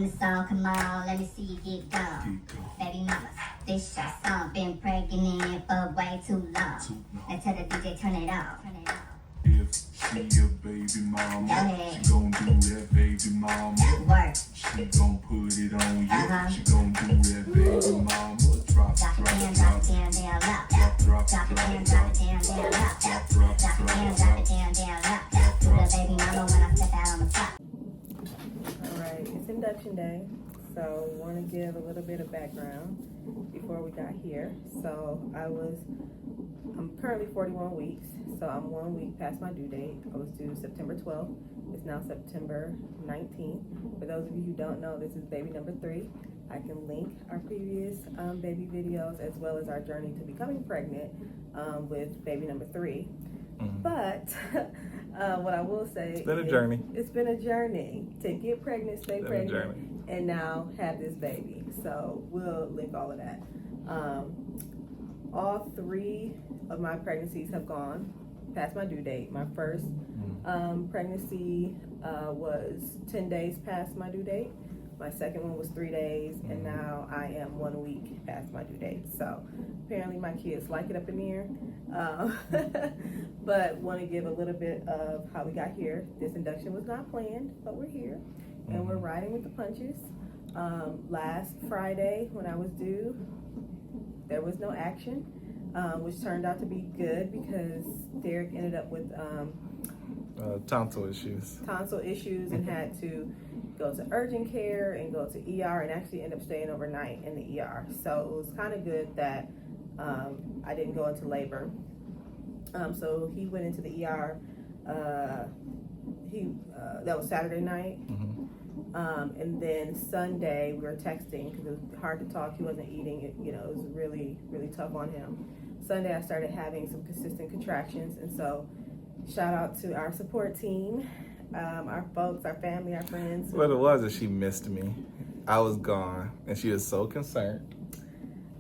So come on, let me see you get gone. Baby mamas, this your song. Been pregnant for way too long. Now tell the DJ turn it off. If she a baby mama, she gon' do that baby mama. Work. She gon' put it on you. She gon' do that baby mama. Drop, Drop it down, drop it down, down, low. drop, Drop it down, drop it down, down, low. Drop it down, drop it down, down, low. Do the baby mama when I step out on the top. Alright, it's induction day, so want to give a little bit of background before we got here. So I'm currently 41 weeks, so I'm 1 week past my due date. I was due September 12th. It's now September 19th. For those of you who don't know, this is baby number 3. I can link our previous baby videos as well as our journey to becoming pregnant with baby number 3. But what I will say, it's been a journey. It's been a journey to get pregnant, stay pregnant, and now have this baby. So we'll link all of that. All 3 of my pregnancies have gone past my due date. My first pregnancy was 10 days past my due date. My second one was 3 days, and now I am 1 week past my due date. So apparently my kids like it up in here. But want to give a little bit of how we got here. This induction was not planned, but we're here, and we're riding with the punches. Last Friday when I was due, there was no action, which turned out to be good because Derek ended up with tonsil issues. And had to go to urgent care and go to ER and actually end up staying overnight in the ER. So it was kind of good that I didn't go into labor. So he went into the ER. That was Saturday night. And then Sunday we were texting because it was hard to talk. He wasn't eating. It was really, really tough on him. Sunday I started having some consistent contractions, and so shout out to our support team, our folks, our family, our friends. What it was is she missed me. I was gone, and she was so concerned.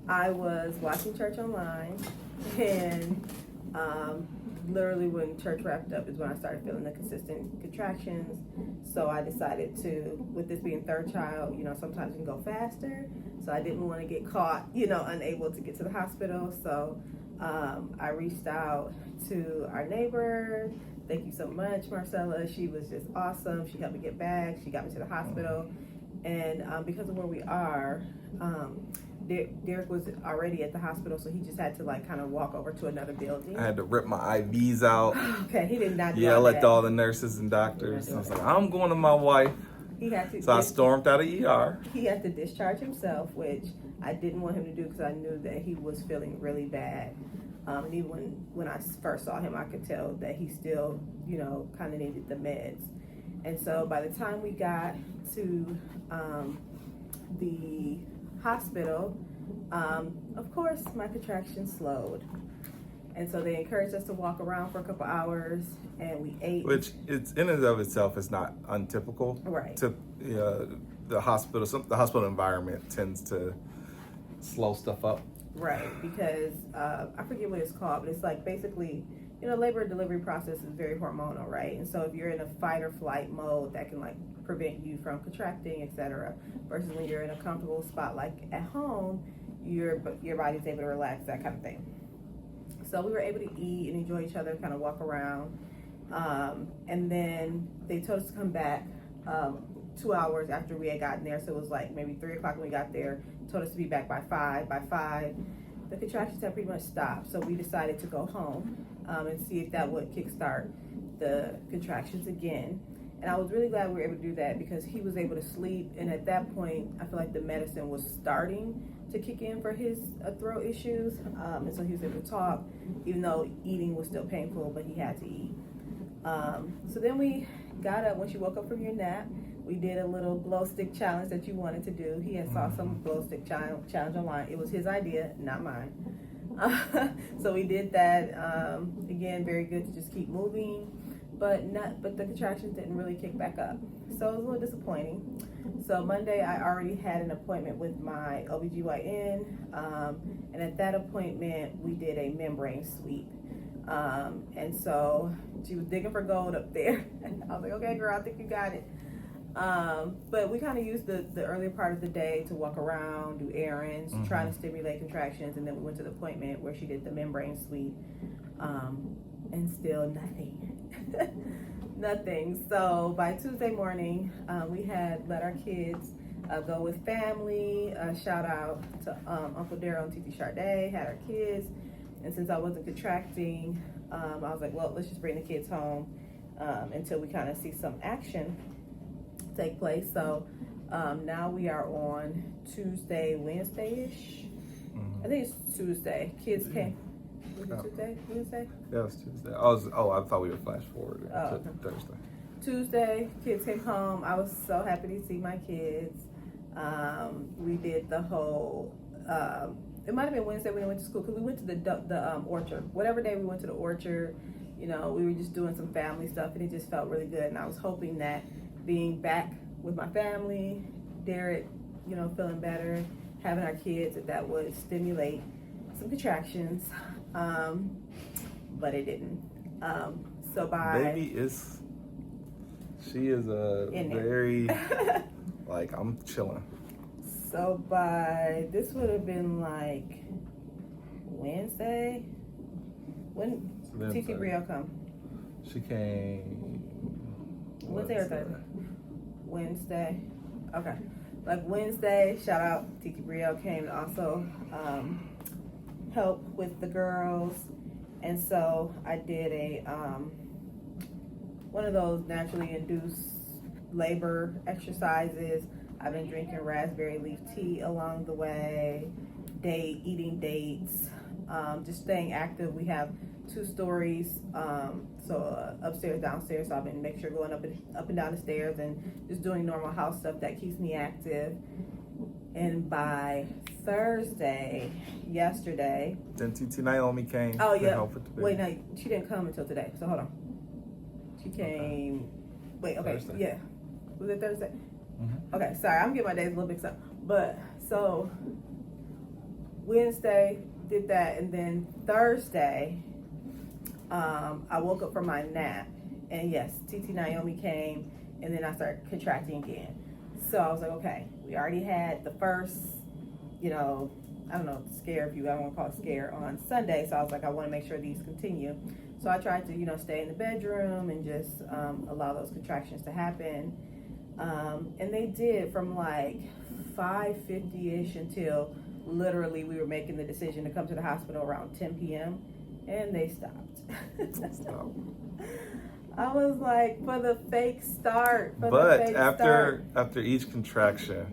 I was watching church online, and literally when church wrapped up is when I started feeling the consistent contractions. So I decided to, with this being third child, sometimes you can go faster. So I didn't want to get caught, unable to get to the hospital. So I reached out to our neighbor. Thank you so much, Marcella. She was just awesome. She helped me get back. She got me to the hospital. And because of where we are, Derek was already at the hospital, so he just had to kind of walk over to another building. I had to rip my IVs out. Okay, he did not do I let that. all the nurses and doctors. I was like, I'm going to my wife. He had to. So I stormed out of ER. He had to discharge himself, which I didn't want him to do because I knew that he was feeling really bad. And even when I first saw him, I could tell that he still, kind of needed the meds. And so by the time we got to the hospital, of course my contractions slowed, and so they encouraged us to walk around for a couple hours, and we ate, which it's in and of itself is not untypical. Right. The hospital environment tends to slow stuff up. Right, because I forget what it's called, but it's basically, labor and delivery process is very hormonal, right? And so if you're in a fight or flight mode, that can prevent you from contracting, etc. Versus when you're in a comfortable spot like at home, your body's able to relax, that kind of thing. So we were able to eat and enjoy each other, kind of walk around, and then they told us to come back 2 hours after we had gotten there. So it was maybe 3 o'clock when we got there. Told us to be back by 5. By 5, the contractions had pretty much stopped. So we decided to go home and see if that would kickstart the contractions again. And I was really glad we were able to do that because he was able to sleep. And at that point, I feel like the medicine was starting to kick in for his throat issues. And so he was able to talk, even though eating was still painful, but he had to eat. So then we got up. When she woke up from your nap, we did a little glow stick challenge that you wanted to do. He had saw some glow stick challenge online. It was his idea, not mine. So we did that. Again, very good to just keep moving, but the contractions didn't really kick back up. So it was a little disappointing. So Monday I already had an appointment with my OBGYN, and at that appointment we did a membrane sweep. And so she was digging for gold up there. I was like, okay, girl, I think you got it. But we kind of used the earlier part of the day to walk around, do errands, trying to stimulate contractions, and then we went to the appointment where she did the membrane sweep, and still nothing. Nothing. So by Tuesday morning, we had let our kids go with family. Shout out to Uncle Daryl and Titi Charday, had our kids. And since I wasn't contracting, I was like, well, let's just bring the kids home until we kind of see some action take place. So now we are on Tuesday, Wednesday-ish. I think it's Tuesday. Kids came. Was it Tuesday? Wednesday? Yeah, it was Tuesday. I thought we would flash forward to Thursday. Tuesday, kids came home. I was so happy to see my kids. We did the whole, it might have been Wednesday when we went to school, because we went to the orchard. Whatever day we went to the orchard, we were just doing some family stuff, and it just felt really good. And I was hoping that being back with my family, Derek, feeling better, having our kids, that would stimulate some contractions. But it didn't. So by she is very like, I'm chilling. So by this would have been like Wednesday. When Titi Brio come? She came Wednesday or Thursday? Wednesday. Okay. Like Wednesday, shout out Titi Brio came to also help with the girls. And so I did a one of those naturally induced labor exercises. I've been drinking raspberry leaf tea along the way, eating dates, just staying active. We have 2 stories, so upstairs, downstairs. So I've been making sure going up and down the stairs and just doing normal house stuff that keeps me active. And by Thursday, yesterday. Then Titi Naomi came. Oh, yeah. Help with the baby. Wait, no, she didn't come until today. So hold on. She came. Wait, okay. Thursday. Yeah. Was it Thursday? Mm-hmm. Okay, sorry. I'm getting my days a little mixed up. But so Wednesday did that. And then Thursday, I woke up from my nap. And yes, Titi Naomi came. And then I started contracting again. So I was like, okay, we already had the first, I don't know, scare, if you I don't want to call it scare, on Sunday. So I was like, I want to make sure these continue. So I tried to, stay in the bedroom and just allow those contractions to happen. And they did from like 5:50-ish until literally we were making the decision to come to the hospital around 10 p.m. And they stopped. I was like, for the fake start. But after each contraction,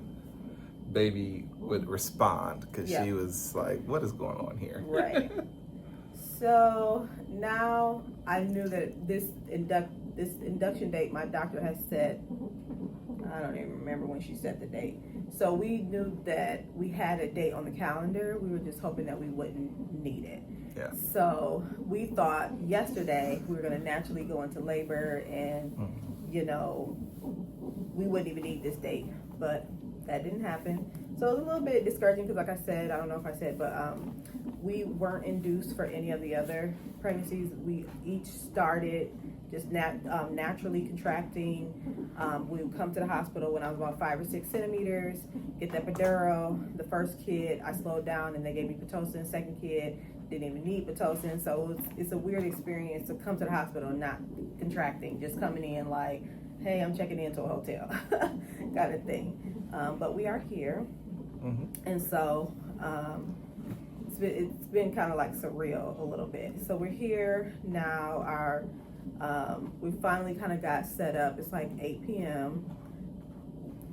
baby would respond, because she was like, what is going on here? Right. So now I knew that this induction date, my doctor has set, I don't even remember when she set the date. So we knew that we had a date on the calendar. We were just hoping that we wouldn't need it. Yeah. So we thought yesterday we were going to naturally go into labor and, we wouldn't even need this date. But that didn't happen. So it was a little bit discouraging because, like I said, I don't know if I said, but we weren't induced for any of the other pregnancies. We each started just naturally contracting. We would come to the hospital when I was about 5 or 6 centimeters, get the epidural. The first kid, I slowed down and they gave me Pitocin. Second kid, didn't even need Pitocin. So it's a weird experience to come to the hospital and not contracting, just coming in like, hey, I'm checking into a hotel kind of thing. But we are here. Mm-hmm. And so it's been kind of like surreal a little bit. So we're here now. We finally kind of got set up. It's like 8 p.m.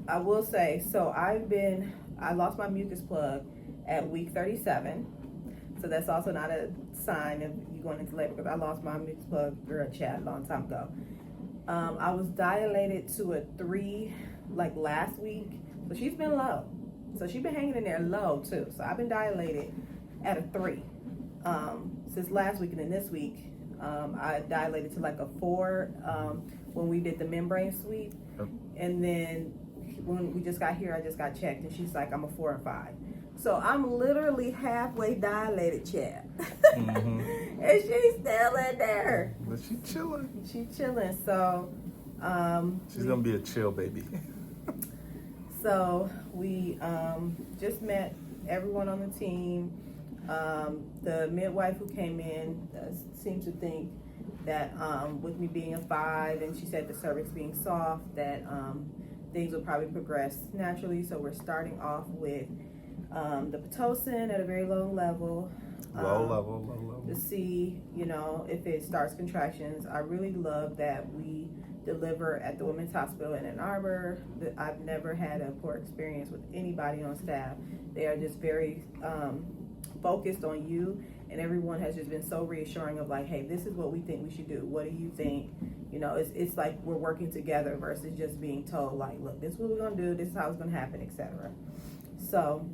I will say, so I lost my mucus plug at week 37. So that's also not a sign of you going into labor, because I lost my mucus plug, girl, chat, a long time ago. I was dilated to a 3 like last week. So she's been low. So she's been hanging in there low too. So I've been dilated at a 3 since last week, and then this week I dilated to like a 4 when we did the membrane sweep. And then when we just got here, I just got checked, and she's like, I'm a 4 and 5. So I'm literally halfway dilated, chat. Mm-hmm. And she's still in there. But she chilling. She chilling. So She's gonna be a chill baby. So we just met everyone on the team. The midwife who came in seems to think that with me being a 5, and she said the cervix being soft, that things will probably progress naturally. So we're starting off with the Pitocin at a very low level. Low level. To see, you know, if it starts contractions. I really love that we deliver at the Women's Hospital in Ann Arbor. I've never had a poor experience with anybody on staff. They are just very focused on you, and everyone has just been so reassuring of like, hey, this is what we think we should do. What do you think? You know, it's like we're working together versus just being told like, look, this is what we're gonna do, this is how it's gonna happen, etc. So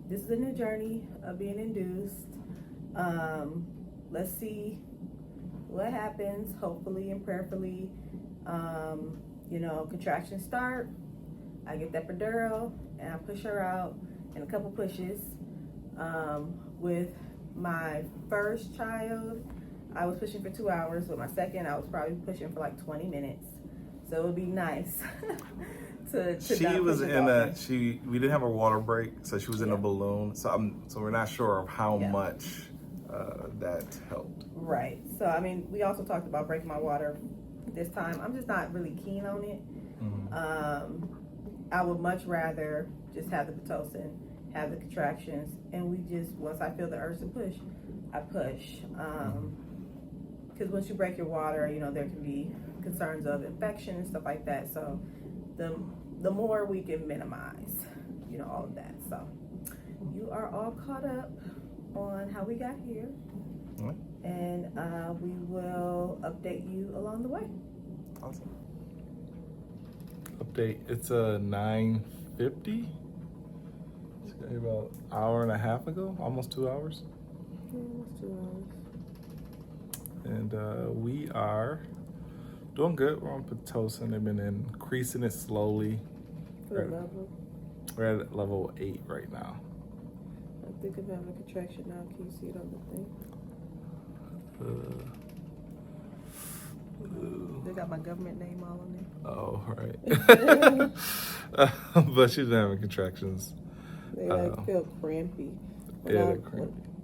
this is a new journey of being induced. Let's see what happens, hopefully and prayerfully. You know, contractions start, I get that epidural, and I push her out in a couple pushes. With my first child, I was pushing for 2 hours. With my second, I was probably pushing for like 20 minutes. So it would be nice to She was in we didn't have a water break, so she was in a balloon. So we're not sure of how much that helped. Right. So I mean, we also talked about breaking my water this time. I'm just not really keen on it. I would much rather just have the Pitocin, have the contractions, and we just, once I feel the urge to push, I push. Because once you break your water, you know, there can be concerns of infection and stuff like that. So the more we can minimize, you know, all of that. So you are all caught up on how we got here, and we will update you along the way. Awesome. Update. It's a 9:50. About an hour and a half ago, almost 2 hours. Almost 2 hours. And we are doing good. We're on Pitocin. They've been increasing it slowly. What level? We're at level 8 right now. I think I'm having a contraction now. Can you see it on the thing? They got my government name all on there. Oh, right. But she's having contractions. They feel crampy.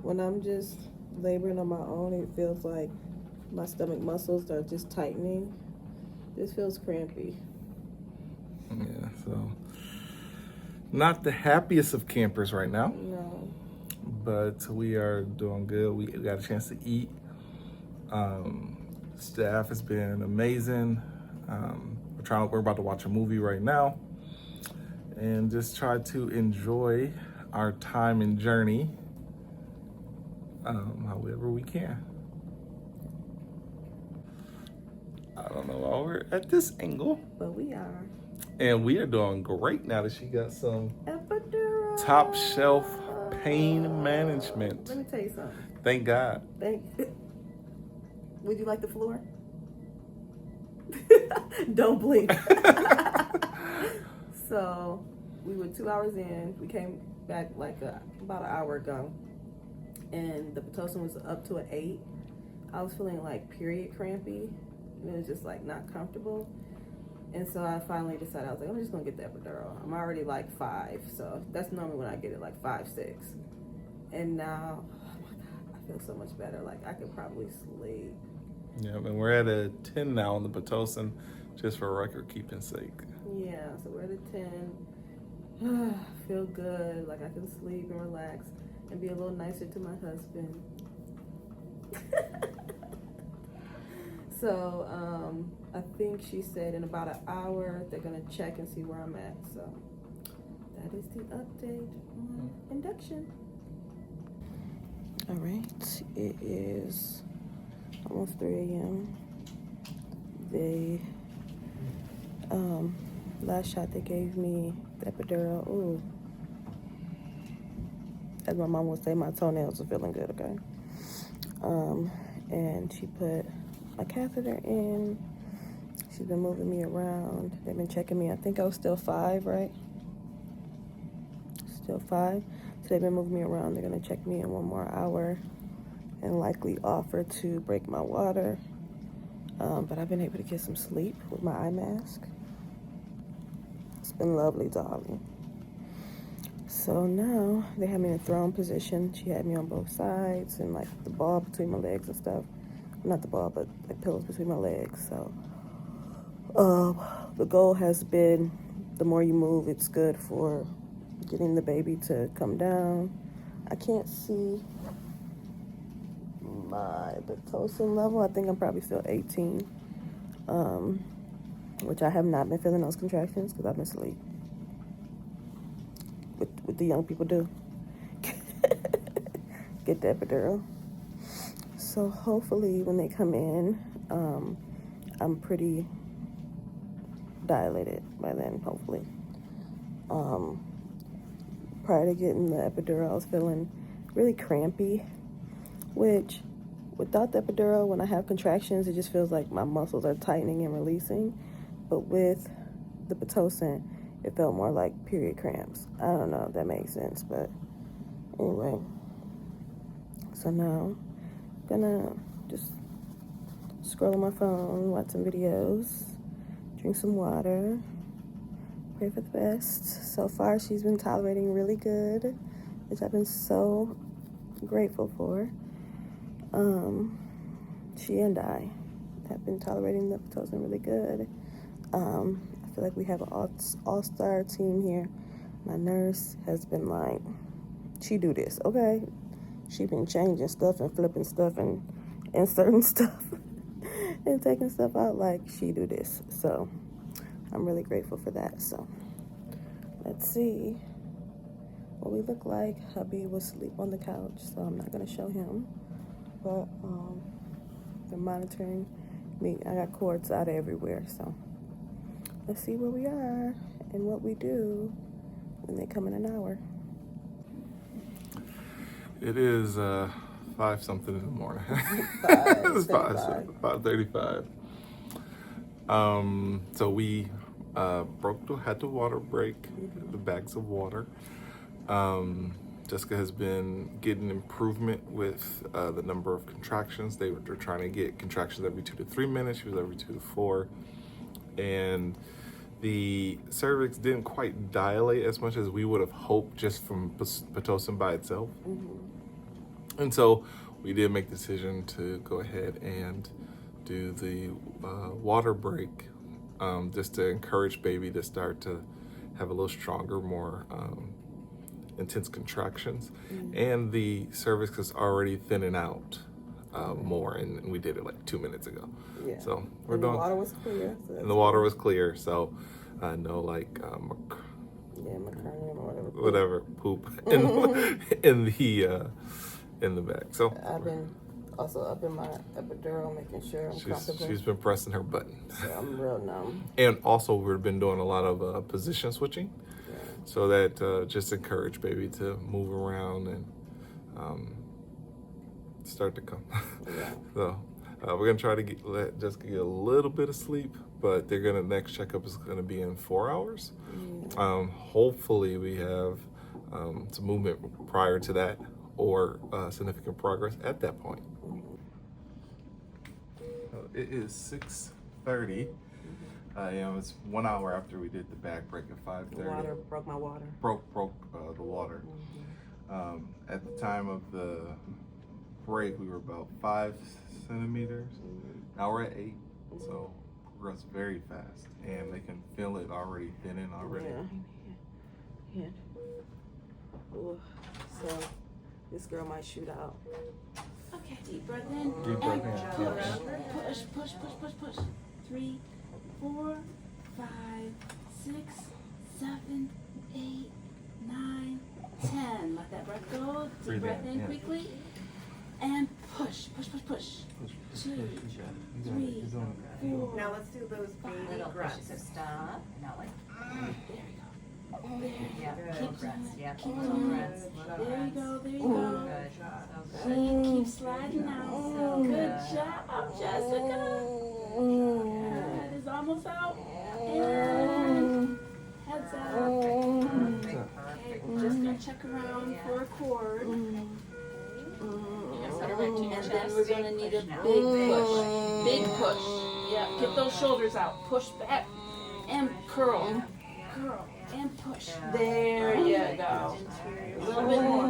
When I'm just laboring on my own, it feels like my stomach muscles are just tightening. This feels crampy. Yeah, so not the happiest of campers right now. No. But we are doing good. We got a chance to eat. Staff has been amazing. We're about to watch a movie right now and just try to enjoy our time and journey however we can. I don't know why we're at this angle, but we are. And we are doing great now that she got some Epidural. Top shelf pain management. Let me tell you something. Thank God. Would you like the floor? Don't blink. So we were 2 hours in. We came back like about an hour ago, and the Pitocin was up to an 8. I was feeling like period crampy, and it was just like not comfortable. And so I finally decided, I was like, I'm just gonna get the epidural. I'm already like 5, so that's normally when I get it, like 5, 6. And now, oh my God, I feel so much better. Like I could probably sleep. Yeah, and we're at a 10 now on the Pitocin, just for record keeping sake. Yeah, so we're at a 10. Feel good, like I can sleep and relax and be a little nicer to my husband. So, I think she said in about an hour they're gonna check and see where I'm at. So that is the update on induction. All right, it is almost 3 a.m. The last shot they gave me, the epidural. Ooh, as my mom would say, my toenails are feeling good. Okay. And she put a catheter in. She's been moving me around. They've been checking me. I think I was still 5, right? Still 5. So they've been moving me around. They're gonna check me in 1 more hour and likely offer to break my water. But I've been able to get some sleep with my eye mask. It's been lovely, darling. So now they have me in a throne position. She had me on both sides and like the ball between my legs and stuff. Not the ball, but like pillows between my legs. So the goal has been, the more you move, it's good for getting the baby to come down. I can't see my Pitocin level. I think I'm probably still 18, which I have not been feeling those contractions because I've been asleep. What the young people do. Get the epidural. So hopefully when they come in, I'm pretty dilated by then, hopefully. Prior to getting the epidural, I was feeling really crampy, which without the epidural, when I have contractions, it just feels like my muscles are tightening and releasing. But with the Pitocin, it felt more like period cramps. I don't know if that makes sense, but anyway. So now I'm gonna just scroll on my phone, watch some videos, drink some water, pray for the best. So far, she's been tolerating really good, which I've been so grateful for. She and I have been tolerating the Pitocin really good. I feel like we have an all-star team here. My nurse has been like, she do this, okay? She been changing stuff and flipping stuff and inserting stuff and taking stuff out like she do this. So I'm really grateful for that. So let's see what we look like. Hubby was asleep on the couch, so I'm not gonna show him. But they're monitoring me. I got cords out everywhere, so let's see where we are and what we do when they come in an hour. It is 5-something in the morning. It's 5:35. So we had to water break the bags of water. Jessica has been getting improvement with the number of contractions. They were trying to get contractions every 2 to 3 minutes. She was every 2 to 4. And the cervix didn't quite dilate as much as we would have hoped just from Pitocin by itself. And so we did make the decision to go ahead and do the water break just to encourage baby to start to have a little stronger, more intense contractions. And the cervix is already thinning out more, and we did it like 2 minutes ago. Yeah. So The water was clear. So and the water was clear, so no like macaroni or whatever poop in the bag. So I've been also up in my epidural, making sure I'm comfortable. she's been pressing her button. So I'm real numb. And also we've been doing a lot of position switching, so that just encourage baby to move around and start to come. So we're gonna try to let Jessica get a little bit of sleep, but next checkup is gonna be in 4 hours. Hopefully we have some movement prior to that, or significant progress at that point. It is 6:30. It's 1 hour after we did the bag break at 5:30. Water broke my water. Broke the water. At the time of the break, we were about 5 centimeters. Now we're at 8, so progress very fast, and they can feel it already thinning already. Yeah. Ooh. So this girl might shoot out. Okay, deep breath in. Deep breath in. Push. 3, 4, 5, 6, 7, 8, 9, 10. Let that breath go. Deep breath in quickly. And push. 2, 3, 4. Now let's do those baby grunts. So stop. Now like. There we go. Yeah. Keep Grunts. Yeah. Keep Little doing grunts. it. Little There you grunts. go. There you go. Good. So good. Keep sliding out. So Good good. job, Jessica. Good. It's almost out. And heads out. Perfect. Okay, just gonna check around for a cord. And then we're gonna need a big push. Big push. Yeah, get those shoulders out. Push back and curl. Curl and push. There you go. A little bit more.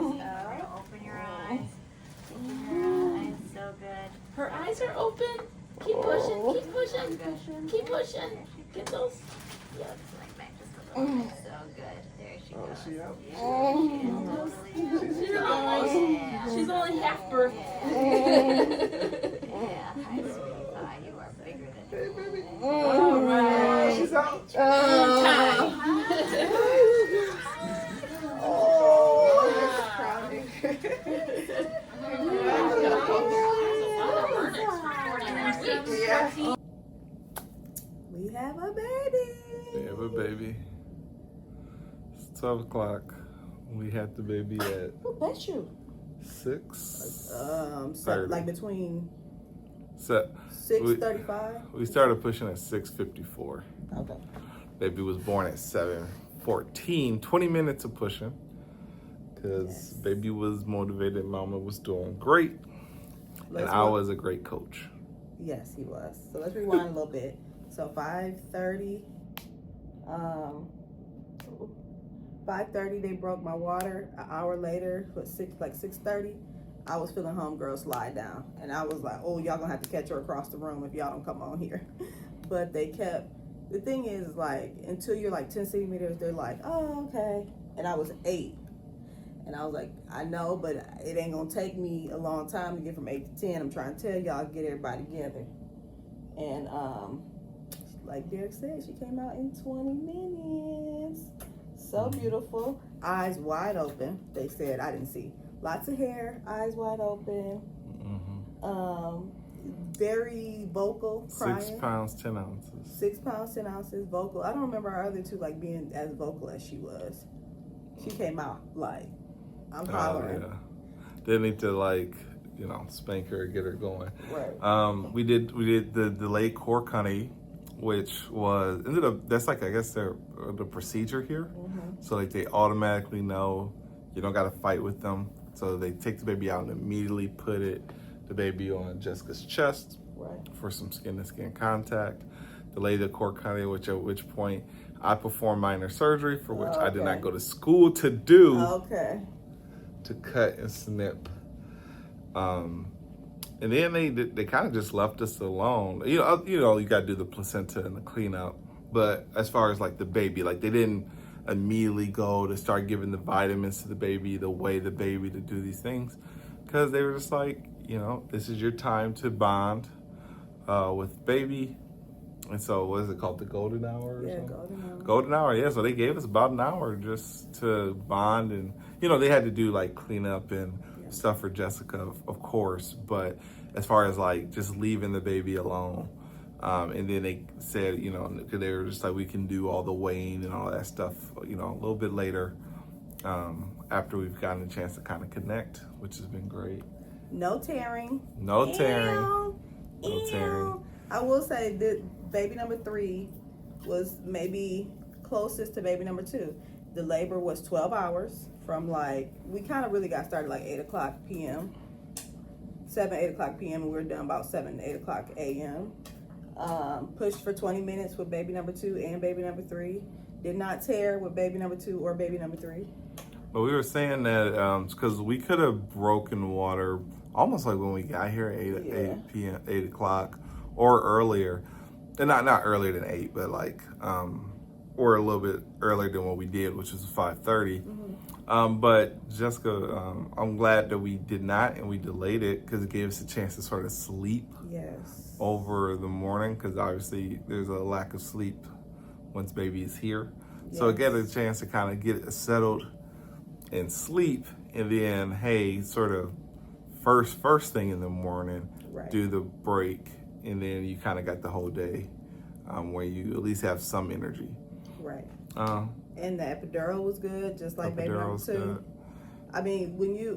Open your eyes. Open your eyes. So good. Her eyes are open. Keep pushing. Keep pushing. Keep pushing. Get those. Yeah. Like back just a little bit. So good. There she goes. She's only half birth. Yeah. Hi, sweetie pie. You are bigger than All right. She's out. Time. We have a baby. We have a baby. It's 12 o'clock. We had the baby at Who bet you? 6. So like between So 6:35. we started pushing at 6:54. Okay. Baby was born at 7:14. 20 minutes of pushing. Because baby was motivated, mama was doing great. And I was a great coach. Yes, he was. So let's rewind a little bit. So 5:30. 5:30 they broke my water. An hour later, but 6:30, I was feeling homegirl slide down. And I was like, oh, y'all gonna have to catch her across the room if y'all don't come on here. But they kept, the thing is like, until you're like 10 centimeters, they're like, oh, okay. And I was 8. And I was like, I know, but it ain't gonna take me a long time to get from 8 to 10. I'm trying to tell y'all, get everybody together. And like Derek said, she came out in 20 minutes. So beautiful. Eyes wide open. They said, I didn't see. Lots of hair, eyes wide open. Very vocal, crying. 6 pounds, 10 ounces. 6 pounds, 10 ounces, vocal. I don't remember our other two like being as vocal as she was. She came out like, I'm hollering. Yeah. They need to like, spank her, get her going. Right. We did the delayed core cunny, which ended up that's like I guess the procedure here. So like they automatically know you don't got to fight with them. So they take the baby out and immediately put the baby on Jessica's chest for some skin to skin contact. Delay the core cunny, at which point I performed minor surgery for which I did not go to school to do. To cut and snip. And then they kind of just left us alone. You got to do the placenta and the cleanup. But as far as like the baby, like they didn't immediately go to start giving the vitamins to the baby, the way the baby to do these things. Because they were just like, this is your time to bond with baby. And so what is it called? The golden hour or something? Golden hour. Golden hour, yeah. So they gave us about an hour just to bond. And, they had to do like cleanup and stuff for Jessica, of course. But as far as like just leaving the baby alone. And then they said, because they were just like, we can do all the weighing and all that stuff, a little bit later after we've gotten a chance to kind of connect, which has been great. No tearing. No tearing. No tearing. I will say that baby number 3 was maybe closest to baby number 2. The labor was 12 hours from we kind of really got started like 8 o'clock p.m. 8 o'clock p.m. and we were done about 7 to 8 o'clock a.m. Pushed for 20 minutes with baby number 2 and baby number 3. Did not tear with baby number 2 or baby number 3. But we were saying that because we could have broken water almost like when we got here at 8 o'clock or earlier. And not earlier than 8, but or a little bit earlier than what we did, which was 5:30. But Jessica, I'm glad that we did not and we delayed it because it gave us a chance to sort of sleep over the morning because obviously there's a lack of sleep once baby is here. So it gave us a chance to kind of get settled and sleep, and then sort of first thing in the morning, do the break, and then you kind of got the whole day where you at least have some energy. Right. And the epidural was good, just like baby number 2. Good. I mean,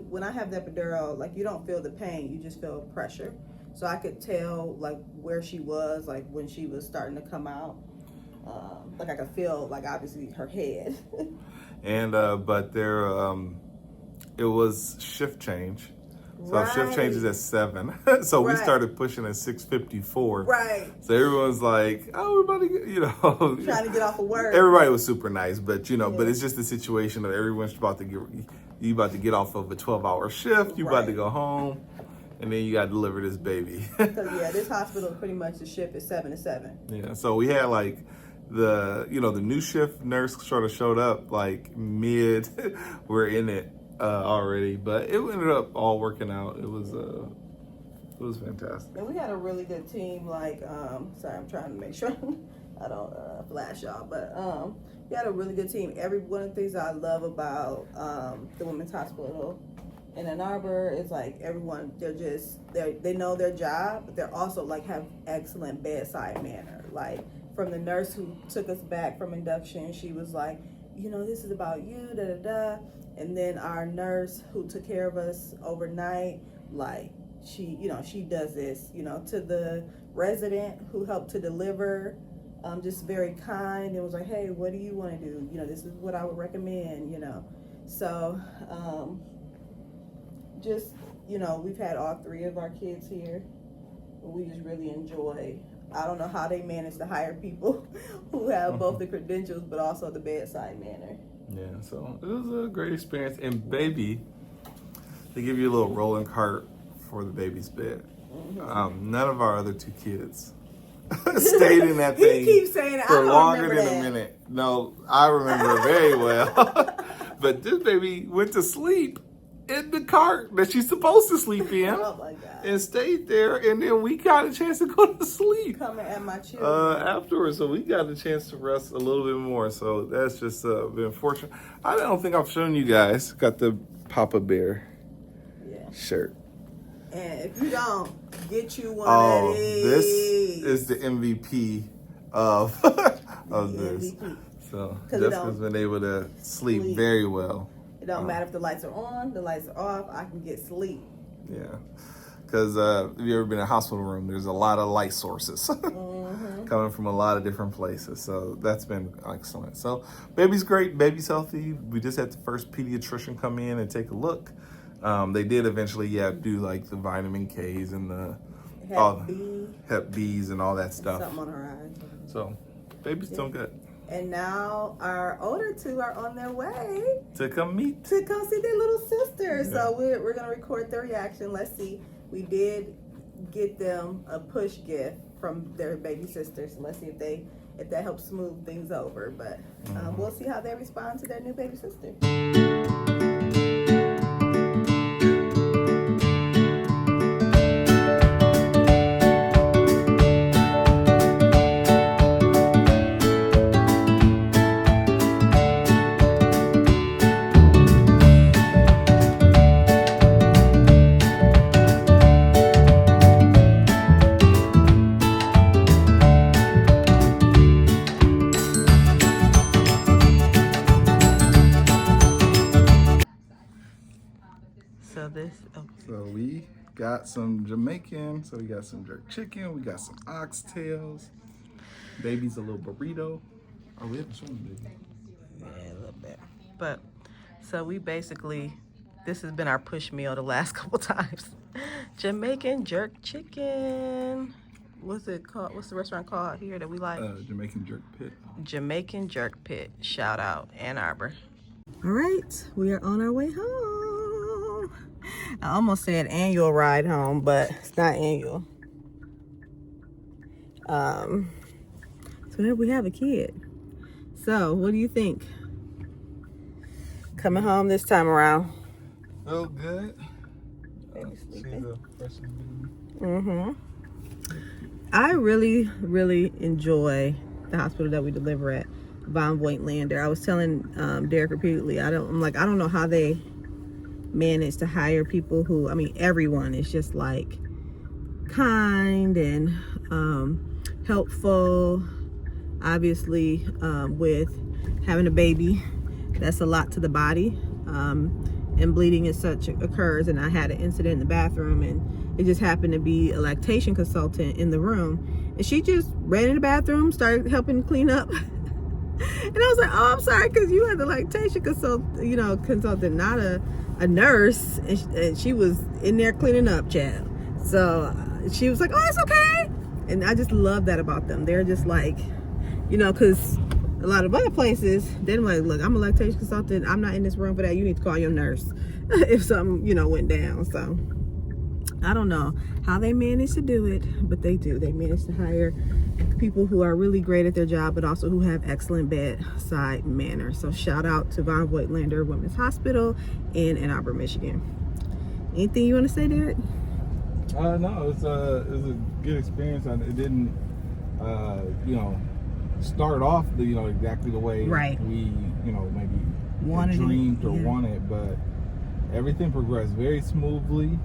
when I have the epidural, you don't feel the pain, you just feel pressure. So I could tell where she was, when she was starting to come out. I could feel obviously her head. And but there, it was shift change. So shift changes at 7. So we started pushing at 6:54. Right. So everyone's like, oh, everybody, trying to get off of work. Everybody was super nice, but but it's just the situation of everyone's about to get off of a 12-hour shift. You about to go home, and then you got to deliver this baby. Because this hospital pretty much the shift is 7 to 7. Yeah. So we had like the new shift nurse sort of showed up like mid. We're in it already, but it ended up all working out. It was fantastic. And we had a really good team. Like, sorry, I'm trying to make sure I don't flash y'all, but we had a really good team. One of the things I love about the women's hospital in Ann Arbor is like everyone. They know their job, but they're also like have excellent bedside manner. Like from the nurse who took us back from induction, she was like, this is about you, da da da. And then our nurse who took care of us overnight, like she does this, to the resident who helped to deliver, just very kind and was like, hey, what do you want to do? This is what I would recommend, So, we've had all 3 of our kids here. We just really enjoy. I don't know how they manage to hire people who have both the credentials but also the bedside manner. Yeah, so it was a great experience. And baby, they give you a little rolling cart for the baby's bed. None of our other 2 kids stayed in that thing he keeps saying it. for longer than that. a minute. No, I remember very well. But this baby went to sleep in the cart that she's supposed to sleep in. Oh my God. And stayed there, and then we got a chance to go to sleep. Coming at my children. Afterwards, so we got a chance to rest a little bit more. So that's just been fortunate. I don't think I've shown you guys. Got the Papa Bear shirt. And if you don't, get you one Oh, of these. this is the MVP of this. MVP. So Jessica's been able to sleep very well. It don't matter if the lights are on, the lights are off. I can get sleep. Yeah. Because if you've ever been in a hospital room, there's a lot of light sources coming from a lot of different places. So that's been excellent. So baby's great. Baby's healthy. We just had the first pediatrician come in and take a look. They did eventually, do like the vitamin Ks and the Hep B's and all that stuff. Something on her eyes. So baby's doing good. And now our older 2 are on their way To come see their little sister. Yeah. So we're going to record their reaction. Let's see. We did get them a push gift from their baby sister. So let's see if that helps smooth things over. But we'll see how they respond to their new baby sister. So we got some Jamaican. So we got some jerk chicken. We got some oxtails. Baby's a little burrito. Oh, we haven't shown the baby. Yeah, a little bit. But so we basically, this has been our push meal the last couple times. Jamaican jerk chicken. What's it called? What's the restaurant called here that we like? Jamaican Jerk Pit. Jamaican Jerk Pit. Shout out Ann Arbor. All right, we are on our way home. I almost said annual ride home, but it's not annual. So here we have a kid. So what do you think? Coming home this time around. Oh, good. Baby sleeping. Mm-hmm. I really, really enjoy the hospital that we deliver at, Von Voigtlander. I was telling Derek repeatedly, I don't know how they manage to hire people who, everyone is just like kind and helpful. Obviously, with having a baby, that's a lot to the body, and bleeding as such occurs. And I had an incident in the bathroom, and it just happened to be a lactation consultant in the room, and she just ran in the bathroom, started helping clean up And I was like, oh, I'm sorry, because you had the lactation consultant, not a nurse, and she was in there cleaning up, child. So she was like, oh, it's okay. And I just love that about them. They're just like, because a lot of other places, they're like, look, I'm a lactation consultant. I'm not in this room for that. You need to call your nurse if something, went down. So I don't know how they manage to do it, but they do. They manage to hire people who are really great at their job, but also who have excellent bedside manner. So shout out to Von Voigtlander Women's Hospital in Ann Arbor, Michigan. Anything you want to say, Derek? No, it was a good experience. It didn't, start off exactly the way we, maybe dreamed or wanted, but everything progressed very smoothly.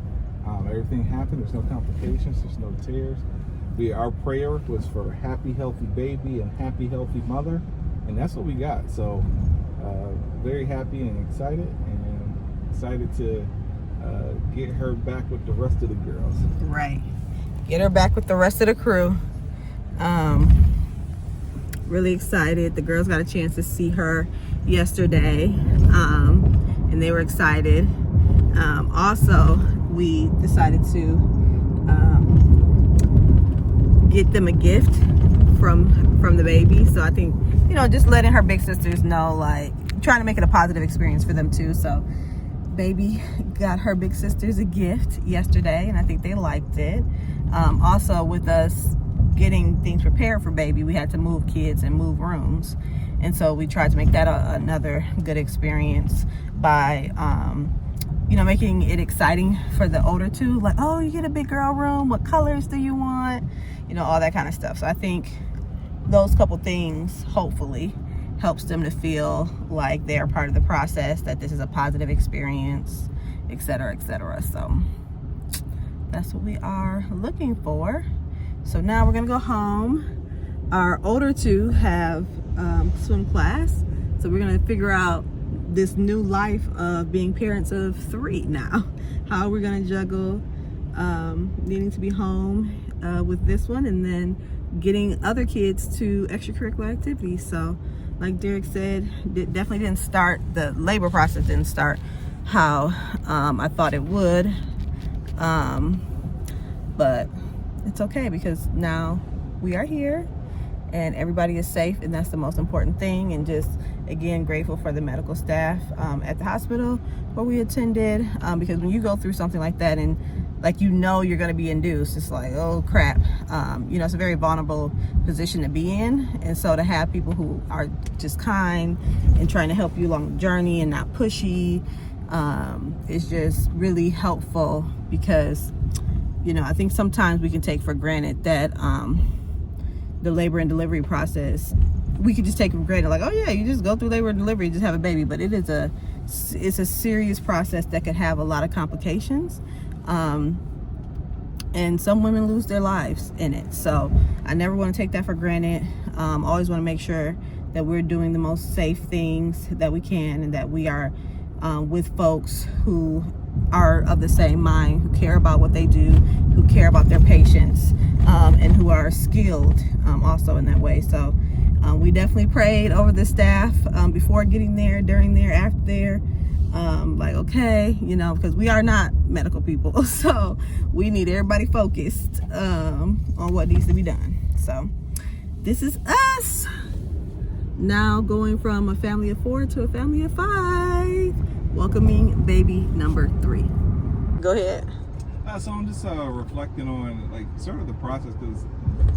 Everything happened. There's no complications. There's no tears. Our prayer was for a happy, healthy baby and happy, healthy mother, and that's what we got. So very happy and excited to get her back with the rest of the girls. Right. Get her back with the rest of the crew. Really excited. The girls got a chance to see her yesterday, and they were excited. Also, we decided to get them a gift from the baby. So I think, just letting her big sisters know, like, trying to make it a positive experience for them too. So baby got her big sisters a gift yesterday, and I think they liked it. Also, with us getting things prepared for baby, we had to move kids and move rooms, and so we tried to make that another good experience by making it exciting for the older two, like, oh, you get a big girl room, what colors do you want, all that kind of stuff. So I think those couple things hopefully helps them to feel like they're part of the process, that this is a positive experience, etc., etc. So that's what we are looking for. So now we're gonna go home. Our older two have swim class, so we're gonna figure out this new life of being parents of 3 now. How we're gonna juggle needing to be home with this one, and then getting other kids to extracurricular activities. So like Derek said, it definitely didn't start, the labor process didn't start how I thought it would, but it's okay because now we are here and everybody is safe, and that's the most important thing. And just again, grateful for the medical staff at the hospital where we attended, because when you go through something like that and you're going to be induced, it's like, oh crap, it's a very vulnerable position to be in. And so to have people who are just kind and trying to help you along the journey and not pushy is just really helpful, because I think sometimes we can take for granted that the labor and delivery process, we could just take it for granted, like, oh yeah, you just go through labor and delivery, just have a baby. But it's a serious process that could have a lot of complications, and some women lose their lives in it. So I never want to take that for granted. Always want to make sure that we're doing the most safe things that we can, and that we are with folks who are of the same mind, who care about what they do, who care about their patients, and who are skilled also in that way. So we definitely prayed over the staff before getting there, during there, after there. Like, okay, because we are not medical people, so we need everybody focused on what needs to be done. So this is us now, going from a family of 4 to a family of 5, welcoming baby number 3. Go ahead. So I'm just reflecting on sort of the process, because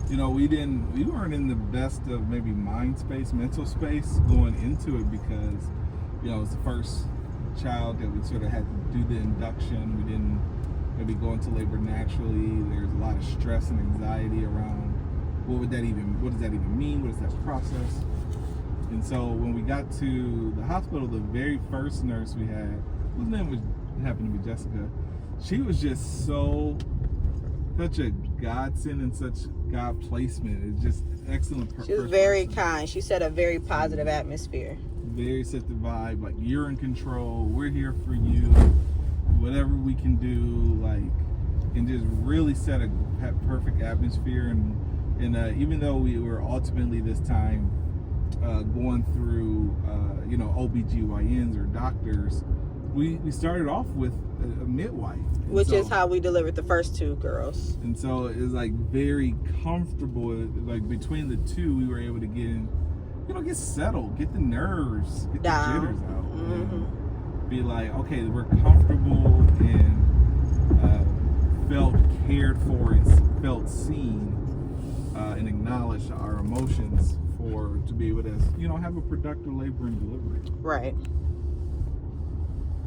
we weren't in the best of maybe mind space, mental space going into it, because it was the first child that we sort of had to do the induction. We didn't maybe go into labor naturally. There's a lot of stress and anxiety around what does that even mean? What is that process? And so when we got to the hospital, the very first nurse we had, whose name happened to be Jessica, she was just such a godsend and such God placement. It's just excellent. She was very kind. She set a very positive atmosphere. Very set the vibe, like, you're in control, we're here for you, whatever we can do, and just really set a perfect atmosphere. And even though we were ultimately this time going through, OBGYNs or doctors, we started off with a midwife. Which is how we delivered the first 2 girls. And so it was like very comfortable. Like between the 2, we were able to get in, get settled, get the nerves, get Down. the jitters out. And be like, okay, we're comfortable and felt cared for and felt seen and acknowledged our emotions to be able to, have a productive labor and delivery. Right.